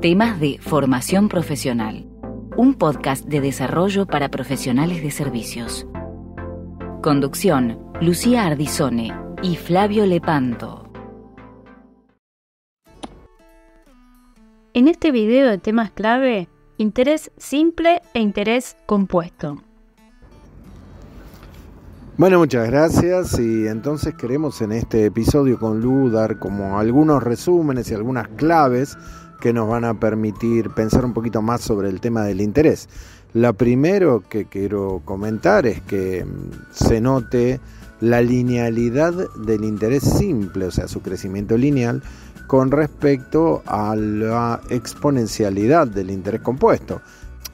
Temas de formación profesional. Un podcast de desarrollo para profesionales de servicios. Conducción, Lucía Ardizone y Flavio Lepanto. En este video de temas clave, interés simple e interés compuesto. Bueno, muchas gracias, y entonces queremos en este episodio con Lu dar como algunos resúmenes y algunas claves que nos van a permitir pensar un poquito más sobre el tema del interés. La primero que quiero comentar es que se note la linealidad del interés simple, o sea, su crecimiento lineal, con respecto a la exponencialidad del interés compuesto.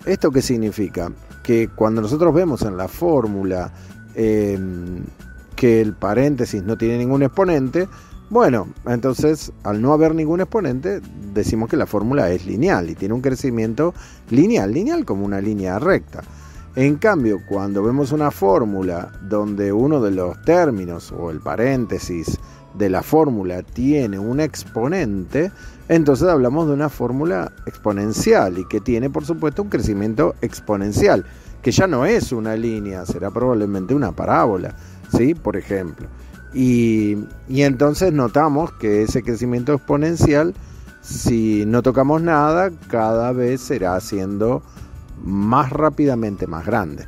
¿Esto qué significa? Que cuando nosotros vemos en la fórmula que el paréntesis no tiene ningún exponente, bueno, entonces al no haber ningún exponente decimos que la fórmula es lineal y tiene un crecimiento lineal como una línea recta. En cambio, cuando vemos una fórmula donde uno de los términos o el paréntesis de la fórmula tiene un exponente, entonces hablamos de una fórmula exponencial y que tiene, por supuesto, un crecimiento exponencial, que ya no es una línea, será probablemente una parábola, ¿sí? Por ejemplo. Y entonces notamos que ese crecimiento exponencial, si no tocamos nada, cada vez será siendo más rápidamente más grande.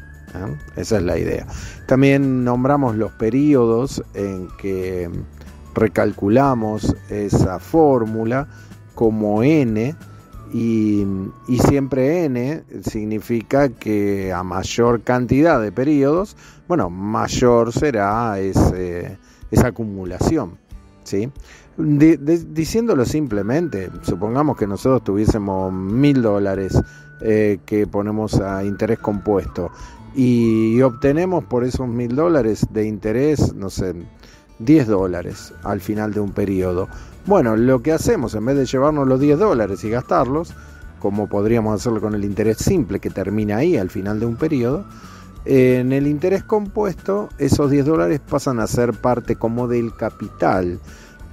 Esa es la idea. También nombramos los periodos en que recalculamos esa fórmula como n, y siempre n significa que a mayor cantidad de periodos, bueno, mayor será esa acumulación, ¿sí? Diciéndolo simplemente, supongamos que nosotros tuviésemos $1,000 que ponemos a interés compuesto y obtenemos por esos $1,000 de interés, no sé, $10 al final de un periodo. Bueno, lo que hacemos, en vez de llevarnos los $10 y gastarlos, como podríamos hacerlo con el interés simple que termina ahí al final de un periodo, en el interés compuesto esos $10 pasan a ser parte como del capital.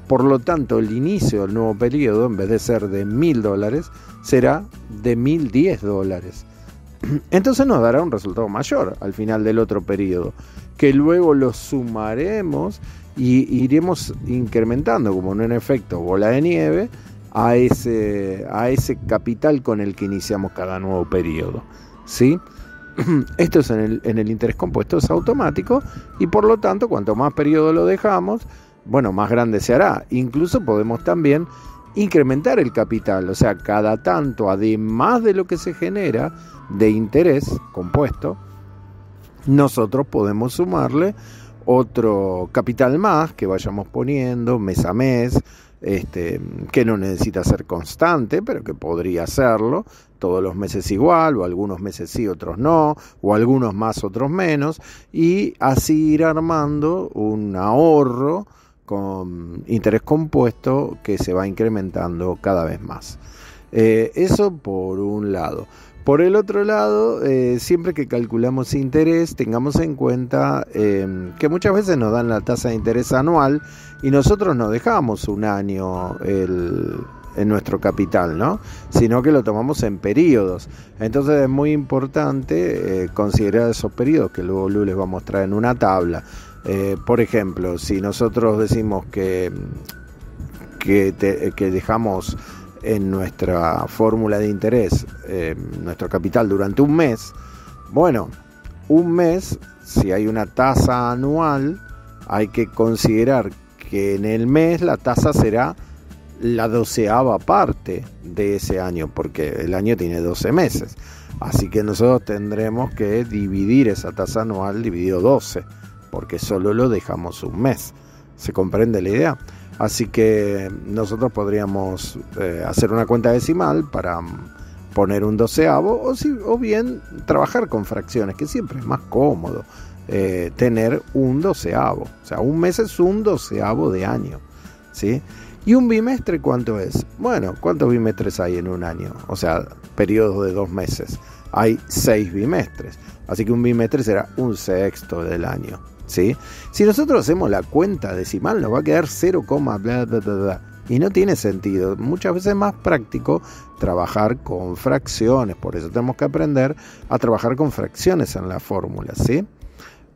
Por lo tanto, el inicio del nuevo periodo, en vez de ser de $1,000, será de $1,010. Entonces nos dará un resultado mayor al final del otro periodo, que luego lo sumaremos y iremos incrementando, como en un efecto bola de nieve, a ese capital con el que iniciamos cada nuevo periodo, ¿sí? Esto es en el interés compuesto, es automático, y por lo tanto, cuanto más periodo lo dejamos, bueno, más grande se hará. Incluso podemos también incrementar el capital, o sea, cada tanto, además de lo que se genera de interés compuesto, nosotros podemos sumarle otro capital más que vayamos poniendo mes a mes, que no necesita ser constante, pero que podría serlo todos los meses igual, o algunos meses sí, otros no, o algunos más, otros menos, y así ir armando un ahorro con interés compuesto que se va incrementando cada vez más. Eso por un lado. Por el otro lado, siempre que calculamos interés, tengamos en cuenta que muchas veces nos dan la tasa de interés anual y nosotros no dejamos un año en nuestro capital, ¿no? Sino que lo tomamos en periodos. Entonces es muy importante considerar esos periodos, que luego Lu les va a mostrar en una tabla. Por ejemplo, si nosotros decimos que dejamos en nuestra fórmula de interés nuestro capital durante un mes, bueno, un mes, si hay una tasa anual, hay que considerar que en el mes la tasa será la 12ª parte de ese año, porque el año tiene 12 meses, así que nosotros tendremos que dividir esa tasa anual dividido 12, porque solo lo dejamos un mes. ¿Se comprende la idea? Así que nosotros podríamos hacer una cuenta decimal para poner un 12avo, o bien trabajar con fracciones, que siempre es más cómodo tener un 12avo. O sea, un mes es un 12avo de año, ¿sí? ¿Y un bimestre cuánto es? Bueno, ¿cuántos bimestres hay en un año? O sea, periodos de 2 meses. Hay 6 bimestres. Así que un bimestre será un sexto del año, ¿sí? Si nosotros hacemos la cuenta decimal, nos va a quedar 0, bla, bla, bla, bla. Y no tiene sentido. Muchas veces es más práctico trabajar con fracciones. Por eso tenemos que aprender a trabajar con fracciones en la fórmula, ¿sí?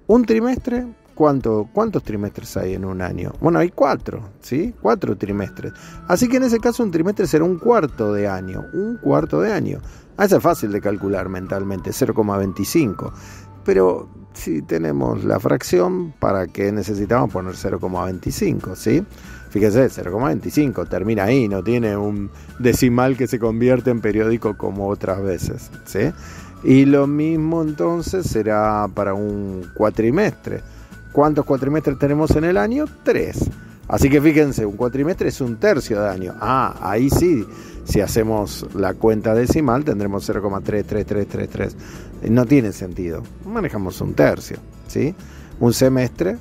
Un trimestre, ¿cuántos trimestres hay en un año? Bueno, hay 4, ¿sí? 4 trimestres. Así que en ese caso un trimestre será un cuarto de año. Un cuarto de año. Eso es fácil de calcular mentalmente, 0,25. Pero si tenemos la fracción, ¿para qué necesitamos poner 0,25? ¿Sí? Fíjese, 0,25 termina ahí, no tiene un decimal que se convierte en periódico como otras veces, ¿sí? Y lo mismo entonces será para un cuatrimestre. ¿Cuántos cuatrimestres tenemos en el año? 3. Así que fíjense, un cuatrimestre es un tercio de año. Ahí sí, si hacemos la cuenta decimal tendremos 0,33333. No tiene sentido. Manejamos un tercio, ¿sí? Un semestre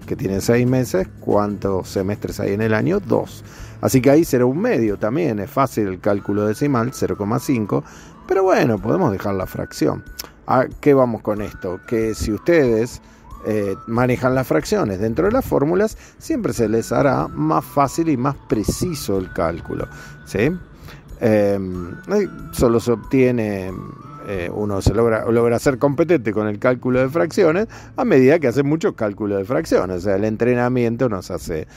que tiene 6 meses, ¿cuántos semestres hay en el año? 2. Así que ahí será un medio también, es fácil el cálculo decimal, 0,5, pero bueno, podemos dejar la fracción. ¿A qué vamos con esto? Que si ustedes manejan las fracciones dentro de las fórmulas, siempre se les hará más fácil y más preciso el cálculo, ¿sí? Solo se obtiene... uno se logra ser competente con el cálculo de fracciones a medida que hace muchos cálculos de fracciones. O sea, el entrenamiento nos hace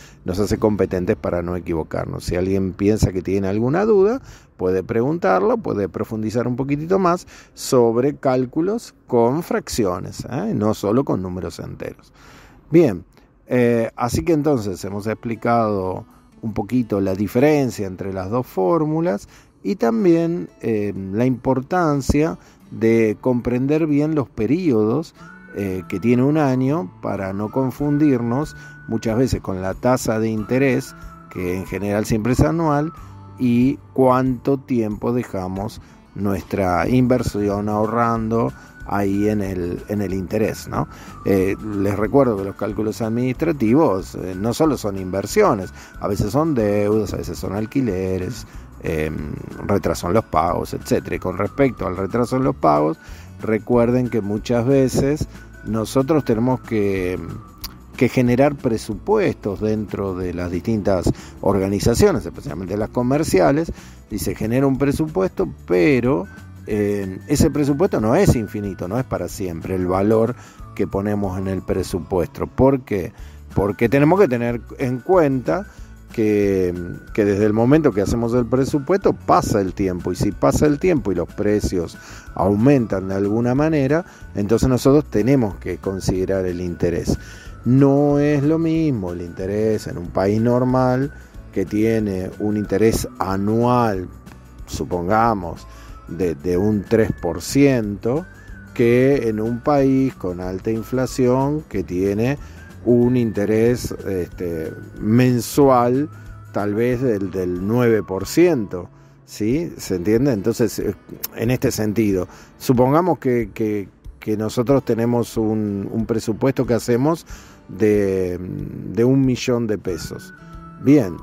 competentes para no equivocarnos. Si alguien piensa que tiene alguna duda, puede preguntarlo, puede profundizar un poquitito más sobre cálculos con fracciones, no solo con números enteros. Bien, así que entonces hemos explicado un poquito la diferencia entre las dos fórmulas y también la importancia de comprender bien los periodos que tiene un año para no confundirnos muchas veces con la tasa de interés, que en general siempre es anual, y cuánto tiempo dejamos nuestra inversión ahorrando ahí en el interés, ¿no? Les recuerdo que los cálculos administrativos no solo son inversiones, a veces son deudas, a veces son alquileres, retraso en los pagos, etcétera. Y con respecto al retraso en los pagos, recuerden que muchas veces nosotros tenemos que generar presupuestos dentro de las distintas organizaciones, especialmente las comerciales, y se genera un presupuesto, pero ese presupuesto no es infinito, no es para siempre el valor que ponemos en el presupuesto. ¿Por qué? Porque tenemos que tener en cuenta que desde el momento que hacemos el presupuesto pasa el tiempo, y si pasa el tiempo y los precios aumentan de alguna manera, entonces nosotros tenemos que considerar el interés. No es lo mismo el interés en un país normal que tiene un interés anual, supongamos, de un 3%, que en un país con alta inflación que tiene un interés mensual tal vez del 9%, ¿sí? ¿Se entiende? Entonces, en este sentido, supongamos que nosotros tenemos un presupuesto que hacemos de 1.000.000 de pesos. Bien,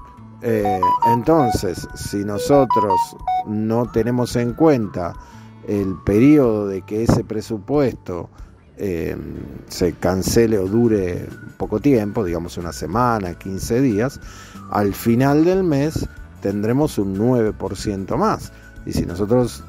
entonces, si nosotros no tenemos en cuenta el periodo de que ese presupuesto se cancele o dure poco tiempo, digamos una semana, 15 días, al final del mes tendremos un 9% más. Y si nosotros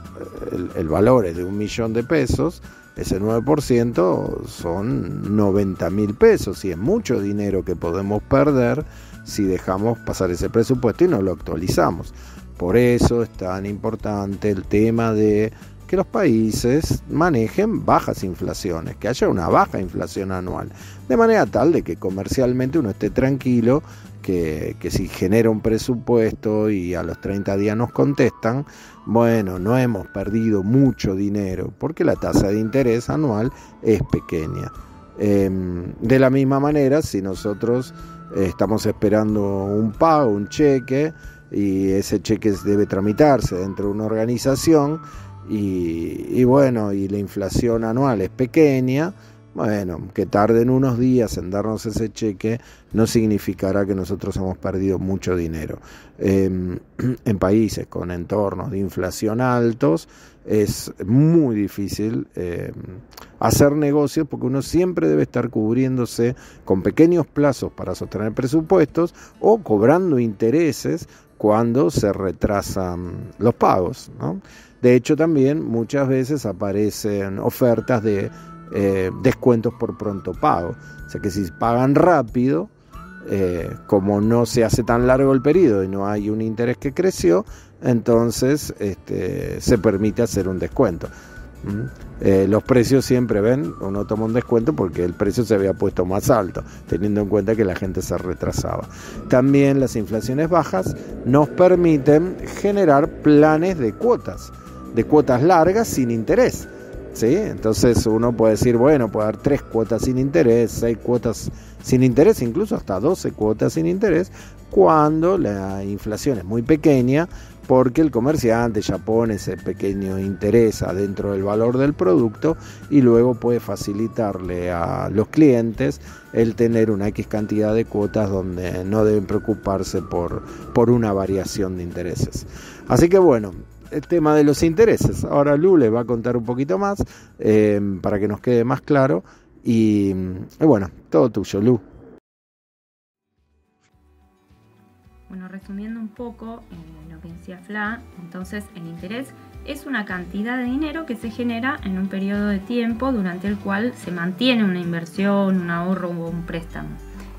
el valor es de 1.000.000 de pesos, ese 9% son 90.000 pesos, y es mucho dinero que podemos perder si dejamos pasar ese presupuesto y no lo actualizamos. Por eso es tan importante el tema de que los países manejen bajas inflaciones, que haya una baja inflación anual, de manera tal de que comercialmente uno esté tranquilo, que si genera un presupuesto y a los 30 días nos contestan, bueno, no hemos perdido mucho dinero, porque la tasa de interés anual es pequeña. De la misma manera, si nosotros estamos esperando un pago, un cheque, y ese cheque debe tramitarse dentro de una organización, y bueno, y la inflación anual es pequeña, Bueno, que tarden unos días en darnos ese cheque no significará que nosotros hemos perdido mucho dinero. En países con entornos de inflación altos es muy difícil hacer negocios, porque uno siempre debe estar cubriéndose con pequeños plazos para sostener presupuestos o cobrando intereses cuando se retrasan los pagos, ¿no? De hecho, también muchas veces aparecen ofertas de descuentos por pronto pago. O sea que si pagan rápido, como no se hace tan largo el periodo y no hay un interés que creció, entonces se permite hacer un descuento. Los precios siempre uno toma un descuento porque el precio se había puesto más alto, teniendo en cuenta que la gente se retrasaba. También las inflaciones bajas nos permiten generar planes de cuotas largas sin interés, ¿sí? Entonces uno puede decir, bueno, puede dar 3 cuotas sin interés, 6 cuotas sin interés, incluso hasta 12 cuotas sin interés, cuando la inflación es muy pequeña, porque el comerciante ya pone ese pequeño interés adentro del valor del producto y luego puede facilitarle a los clientes el tener una X cantidad de cuotas donde no deben preocuparse por una variación de intereses. Así que bueno, el tema de los intereses. Ahora Lu les va a contar un poquito más para que nos quede más claro. Y bueno, todo tuyo, Lu. Bueno, resumiendo un poco lo que decía Fla, entonces el interés es una cantidad de dinero que se genera en un periodo de tiempo durante el cual se mantiene una inversión, un ahorro o un préstamo.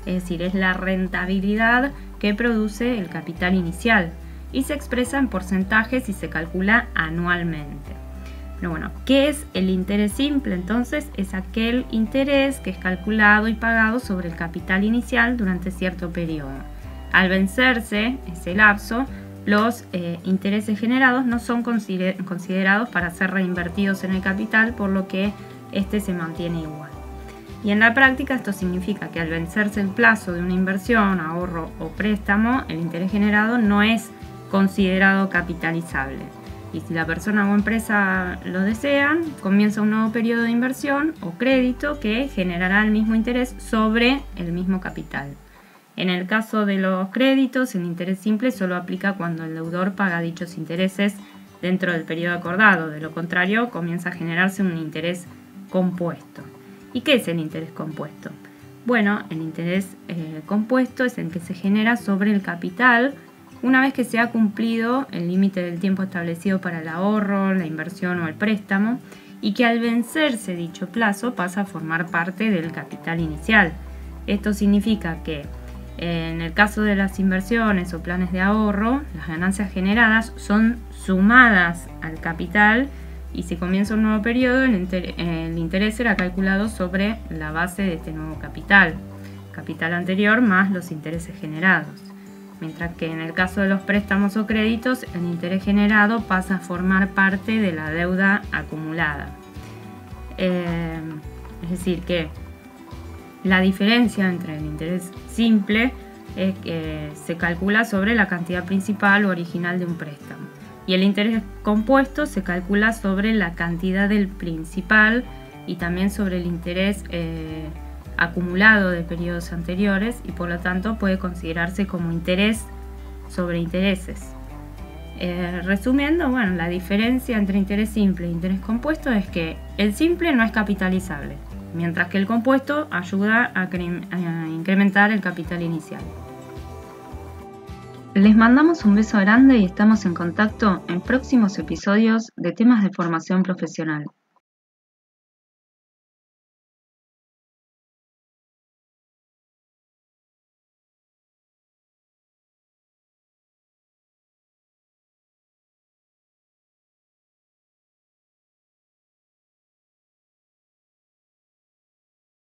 Es decir, es la rentabilidad que produce el capital inicial y se expresa en porcentajes y se calcula anualmente. Pero bueno, ¿qué es el interés simple? Entonces es aquel interés que es calculado y pagado sobre el capital inicial durante cierto periodo. Al vencerse ese lapso, los intereses generados no son considerados para ser reinvertidos en el capital, por lo que este se mantiene igual. Y en la práctica esto significa que al vencerse el plazo de una inversión, ahorro o préstamo, el interés generado no es considerado capitalizable. Y si la persona o empresa lo desean, comienza un nuevo periodo de inversión o crédito que generará el mismo interés sobre el mismo capital. En el caso de los créditos, el interés simple solo aplica cuando el deudor paga dichos intereses dentro del periodo acordado. De lo contrario, comienza a generarse un interés compuesto. ¿Y qué es el interés compuesto? Bueno, el interés compuesto es el que se genera sobre el capital una vez que se ha cumplido el límite del tiempo establecido para el ahorro, la inversión o el préstamo, y que al vencerse dicho plazo pasa a formar parte del capital inicial. Esto significa que en el caso de las inversiones o planes de ahorro, las ganancias generadas son sumadas al capital y si comienza un nuevo periodo, el interés será calculado sobre la base de este nuevo capital anterior más los intereses generados. Mientras que en el caso de los préstamos o créditos, el interés generado pasa a formar parte de la deuda acumulada. Es decir, que la diferencia entre el interés simple es que se calcula sobre la cantidad principal o original de un préstamo. Y el interés compuesto se calcula sobre la cantidad del principal y también sobre el interés acumulado de periodos anteriores y por lo tanto puede considerarse como interés sobre intereses. Resumiendo, bueno, la diferencia entre interés simple e interés compuesto es que el simple no es capitalizable, mientras que el compuesto ayuda a incrementar el capital inicial. Les mandamos un beso grande y estamos en contacto en próximos episodios de temas de formación profesional.